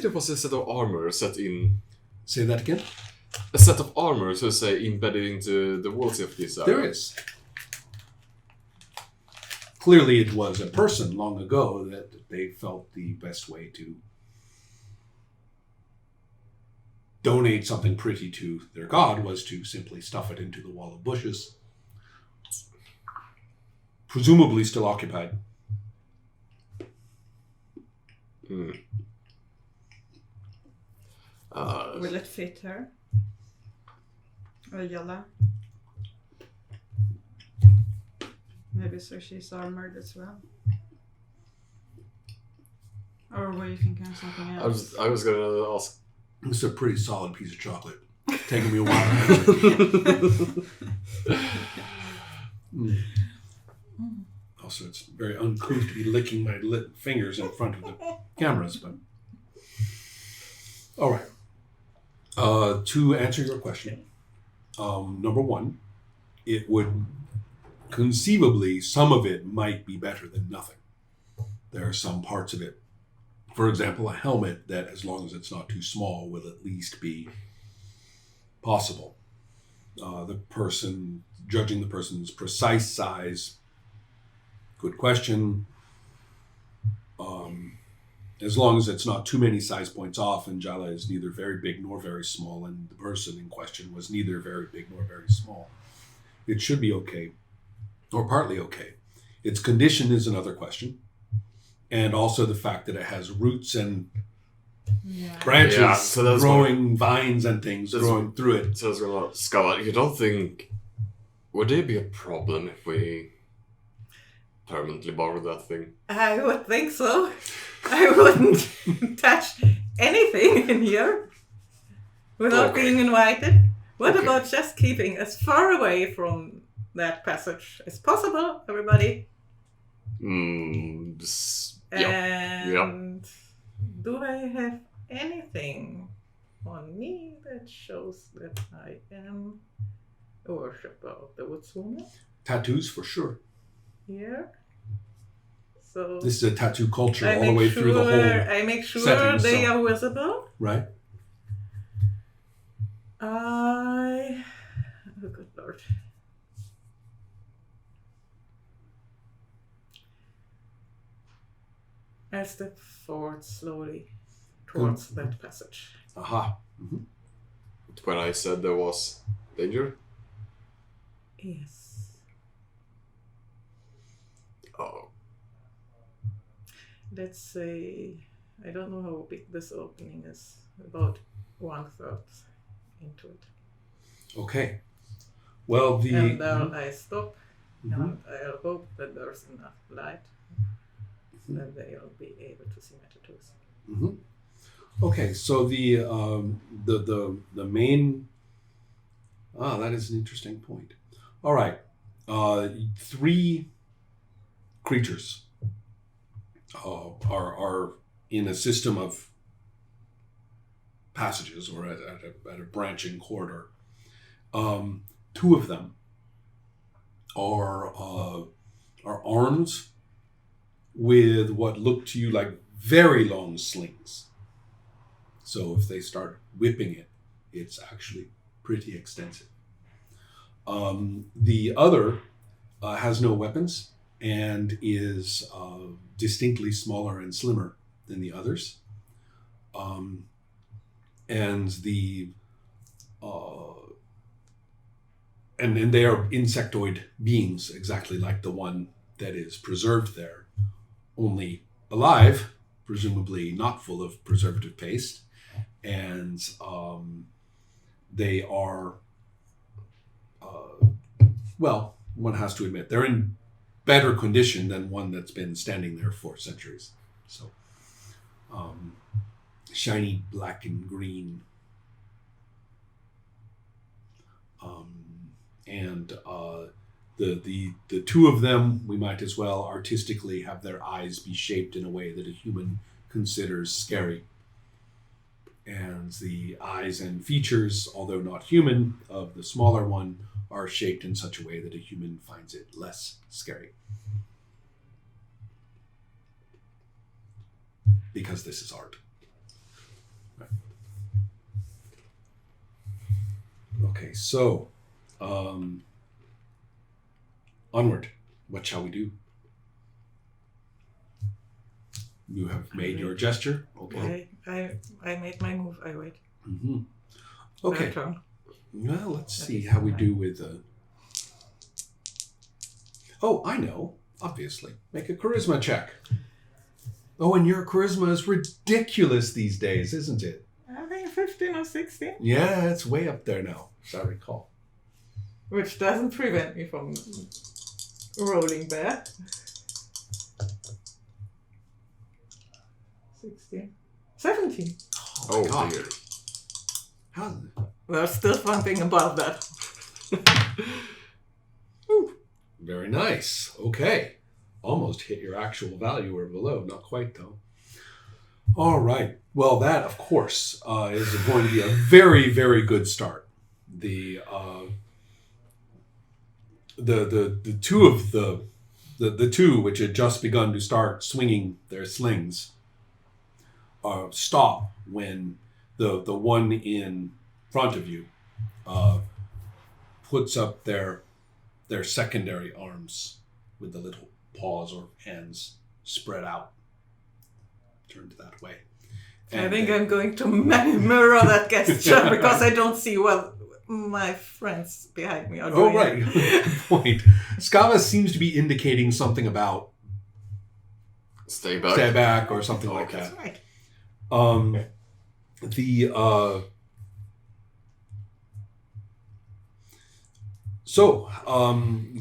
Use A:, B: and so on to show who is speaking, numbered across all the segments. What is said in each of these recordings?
A: there was a set of armor set in...
B: Say that again?
A: A set of armor, so to say, embedded into the walls of this area.
B: There is. Clearly it was a person long ago that they felt the best way to donate something pretty to their god was to simply stuff it into the wall of bushes. Presumably still occupied.
A: Mm.
C: Will it fit her? Or Yella? Maybe so she's armored as well. Or were you thinking of something else?
A: I was gonna ask.
B: It's a pretty solid piece of chocolate. Taking me a while. Also, it's very uncouth to be licking my fingers in front of the cameras, but... All right. To answer your question, number one, it would conceivably, some of it might be better than nothing. There are some parts of it. For example, a helmet that, as long as it's not too small, will at least be possible. Judging the person's precise size, good question. As long as it's not too many size points off, and Jala is neither very big nor very small, and the person in question was neither very big nor very small, it should be okay, or partly okay. Its condition is another question, and also the fact that it has roots and branches,
A: so
B: growing vines and things growing through it.
A: So I was gonna ask, Scala, you don't think... Would there be a problem if we permanently borrow that thing?
C: I would think so. I wouldn't touch anything in here without being invited. What about just keeping as far away from that passage as possible, everybody?
A: And
C: do I have anything on me that shows that I am a worshipper of the Woodswoman?
B: Tattoos, for sure.
C: Here. So
B: this is a tattoo culture all the way through the whole
C: I make sure
B: setting,
C: they are visible.
B: Right.
C: Oh, good Lord. I step forward slowly towards that passage.
B: Aha. Mm-hmm.
A: When I said there was danger?
C: Yes.
A: Oh.
C: Let's say, I don't know how big this opening is, about 1/3 into it.
B: Okay. Well,
C: and I stop, and I'll hope that there's enough light that they'll be able to see my tattoos.
B: Mm-hmm. Okay, so the main... that is an interesting point. All right. 3 creatures are in a system of passages or at a branching corridor. 2 of them are armed with what look to you like very long slings. So if they start whipping it, it's actually pretty extensive. The other has no weapons and is distinctly smaller and slimmer than the others. And they are insectoid beings, exactly like the one that is preserved there, only alive, presumably not full of preservative paste. And they are, well, one has to admit, they're in better condition than one that's been standing there for centuries. So, shiny black and green. The 2 of them, we might as well artistically have their eyes be shaped in a way that a human considers scary. And the eyes and features, although not human, of the smaller one are shaped in such a way that a human finds it less scary. Because this is art. Okay, so onward. What shall we do? You have made your gesture. Okay.
C: I made my move. I wait.
B: Mm-hmm. Okay.
C: Their turn.
B: Well, let's see how we do with. Oh, I know. Obviously, make a charisma check. Oh, and your charisma is ridiculous these days, isn't it?
C: I think 15 or 16.
B: Yeah, it's way up there now, as I recall.
C: Which doesn't prevent me from rolling bad. 16. 17.
A: Oh,
B: God.
A: dear.
B: How?
C: There's still something above that.
B: Very nice. Okay. Almost hit your actual value or below. Not quite, though. All right. Well, that, of course, is going to be a very, very good start. The two of the two which had just begun to start swinging their slings stop when the one in front of you puts up their secondary arms with the little paws or hands spread out, turned that way.
C: I think I'm going to mirror that gesture because I don't see what my friends behind me are doing.
B: Oh, right. Good point. Skava seems to be indicating something about
A: Stay back.
B: stay back or something like
A: Okay.
B: that.
C: Right.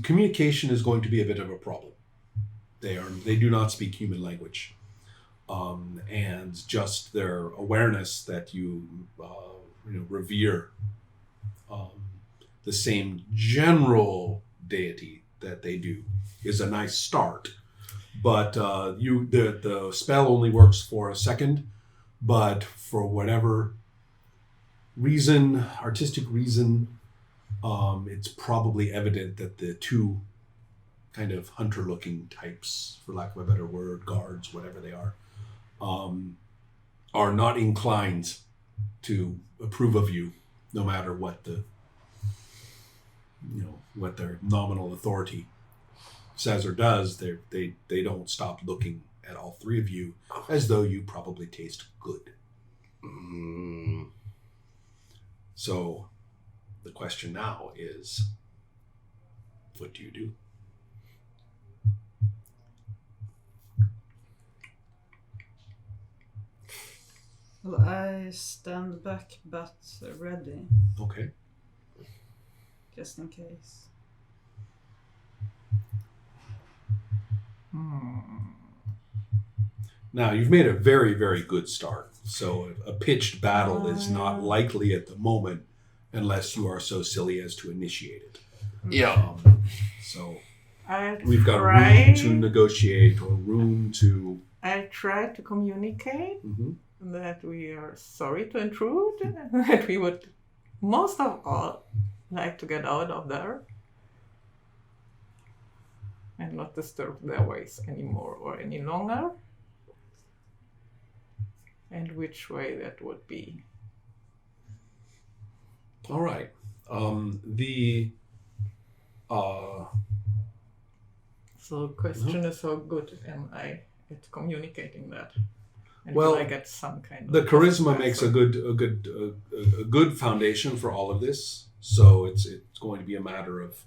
B: Communication is going to be a bit of a problem. They do not speak human language, and just their awareness that you revere the same general deity that they do is a nice start. But the spell only works for a second. But for whatever reason, artistic reason, it's probably evident that the two kind of hunter-looking types, for lack of a better word, guards, whatever they are not inclined to approve of you, no matter what what their nominal authority says or does. They don't stop looking at all three of you as though you probably taste good. So the question now is, what do you do?
D: Well, I stand back but ready,
B: Okay.
D: just in case.
B: Now, you've made a very, very good start. So a pitched battle is not likely at the moment unless you are so silly as to initiate it.
A: Yeah.
B: So
C: I
B: we've got room to negotiate or room to...
C: I try to communicate
B: Mhm.
C: that we are sorry to intrude, that we would most of all like to get out of there and not disturb their ways anymore or any longer. And which way that would be.
B: All right.
C: So the question is, how good am I at communicating that? And
B: Well,
C: will I get some kind of
B: The charisma
C: answer?
B: makes a good foundation for all of this. So it's going to be a matter of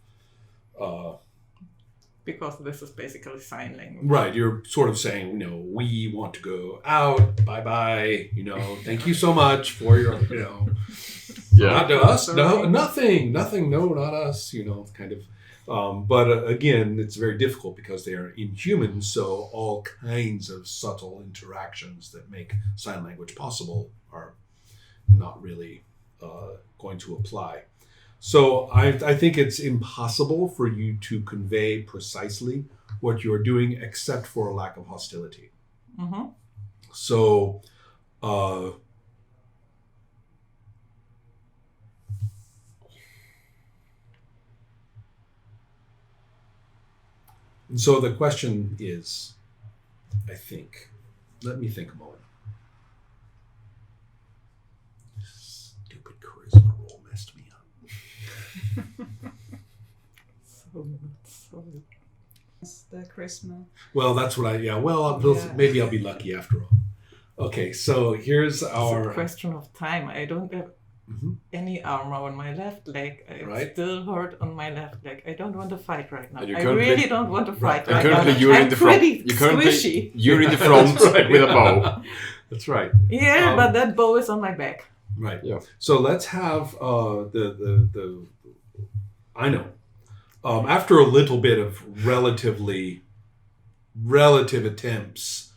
C: because this is basically sign language.
B: right. You're sort of saying, we want to go out. Bye bye. Thank you so much for your
A: Yeah.
B: not to us. No,
C: Sorry.
B: nothing. No, not us. Kind of. But again, it's very difficult because they are inhuman. So all kinds of subtle interactions that make sign language possible are not really going to apply. So I think it's impossible for you to convey precisely what you're doing, except for a lack of hostility.
C: Mm-hmm.
B: So, so the question is, I think, let me think a moment. Stupid charisma roll messed me up.
D: the charisma.
B: Well, that's what maybe I'll be lucky after all. Okay, so here's
C: It's a
B: our...
C: question of time. I don't have
B: Mhm.
C: any armor on my left leg. I'm
B: Right.
C: still hurt on my left leg. I don't want to fight right now.
A: And you
C: I
A: currently-
C: really don't want to fight
A: And
C: right
A: currently
C: now.
A: you're in
C: I'm
A: the front.
C: pretty squishy.
A: You're in the front
B: That's right.
A: with a bow.
B: That's right.
C: Yeah, but that bow is on my back.
B: Right.
A: Yeah.
B: So let's have the I know. After a little bit of relative attempts,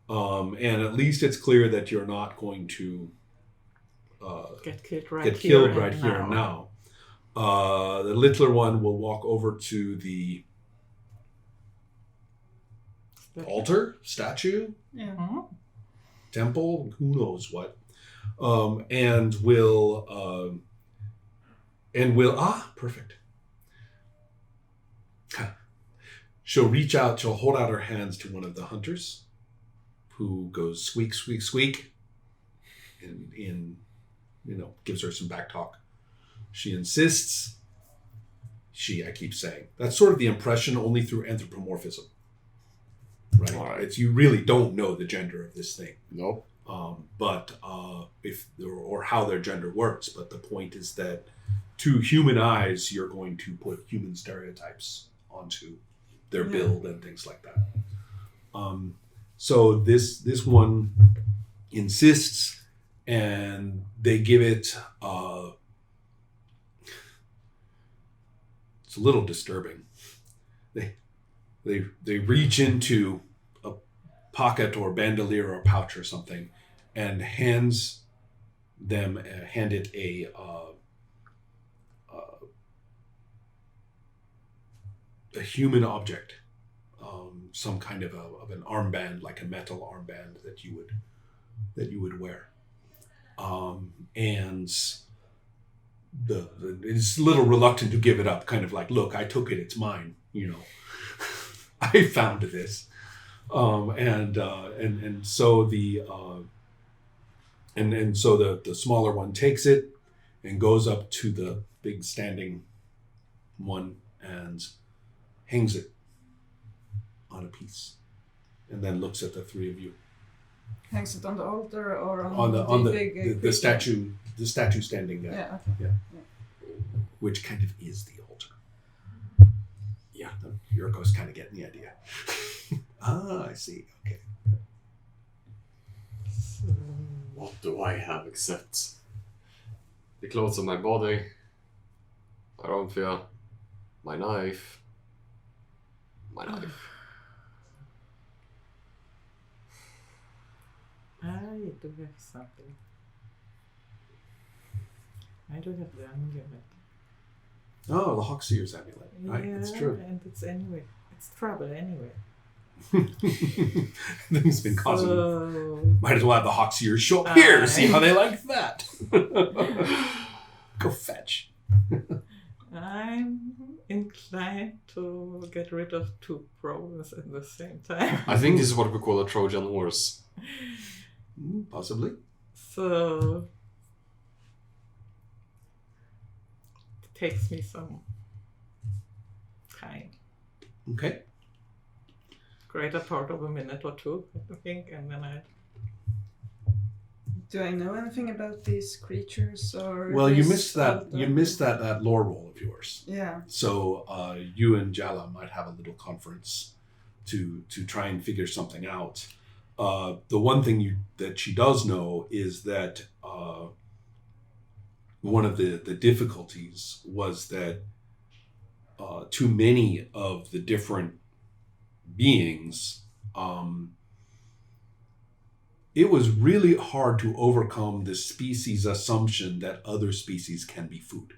B: and at least it's clear that you're not going to
C: Get killed right
B: get
C: here
B: killed
C: and
B: right here and
C: now.
B: now. The littler one will walk over to the altar, statue,
D: Yeah.
C: Mhm.
B: temple, who knows what, and will perfect. She'll reach out. She'll hold out her hands to one of the hunters, who goes squeak, squeak, squeak, and gives her some back talk. She insists. I keep saying that's sort of the impression only through anthropomorphism, right?
A: All right.
B: It's you really don't know the gender of this thing.
A: Nope.
B: But if or how their gender works. But the point is that to human eyes, you're going to put human stereotypes onto their build and things like that. So this one insists, and they give it. It's a little disturbing. They reach into a pocket or bandolier or pouch or something, and hand it a human object, some kind of an armband, like a metal armband that you would wear, and it's a little reluctant to give it up, kind of like, look, I took it, it's mine, I found this, and so the smaller one takes it and goes up to the big standing one and hangs it on a piece, and then looks at the three of you.
D: Hangs it on the altar or
B: On the
D: big
B: the
D: creature?
B: statue, the statue standing there,
D: Yeah. Okay.
B: which kind of is the altar. Yeah, Yuriko's kind of getting the idea. I see. Okay.
A: So, what do I have except the clothes on my body? I don't feel my knife. My knife.
C: I do have something. I do have the amulet.
B: Oh, the Hawkseer's amulet. Right,
C: Yeah,
B: that's true.
C: and it's trouble anyway.
B: He's been causing.
C: So,
B: Might as well have the Hawkseer show up here. See how they like that. Go fetch.
C: I'm inclined to get rid of two problems at the same time.
A: I think this is what we call a Trojan horse.
B: Possibly.
C: So it takes me some time.
B: Okay.
C: Greater part of a minute or two, I think, and then I...
D: Do I know anything about these creatures or?
B: Well, you
D: this
B: missed that.
D: altar?
B: You missed that lore roll of yours.
D: Yeah.
B: So you and Jala might have a little conference to try and figure something out. The one thing that she does know is that one of the difficulties was that too many of the different beings, it was really hard to overcome the species assumption that other species can be food.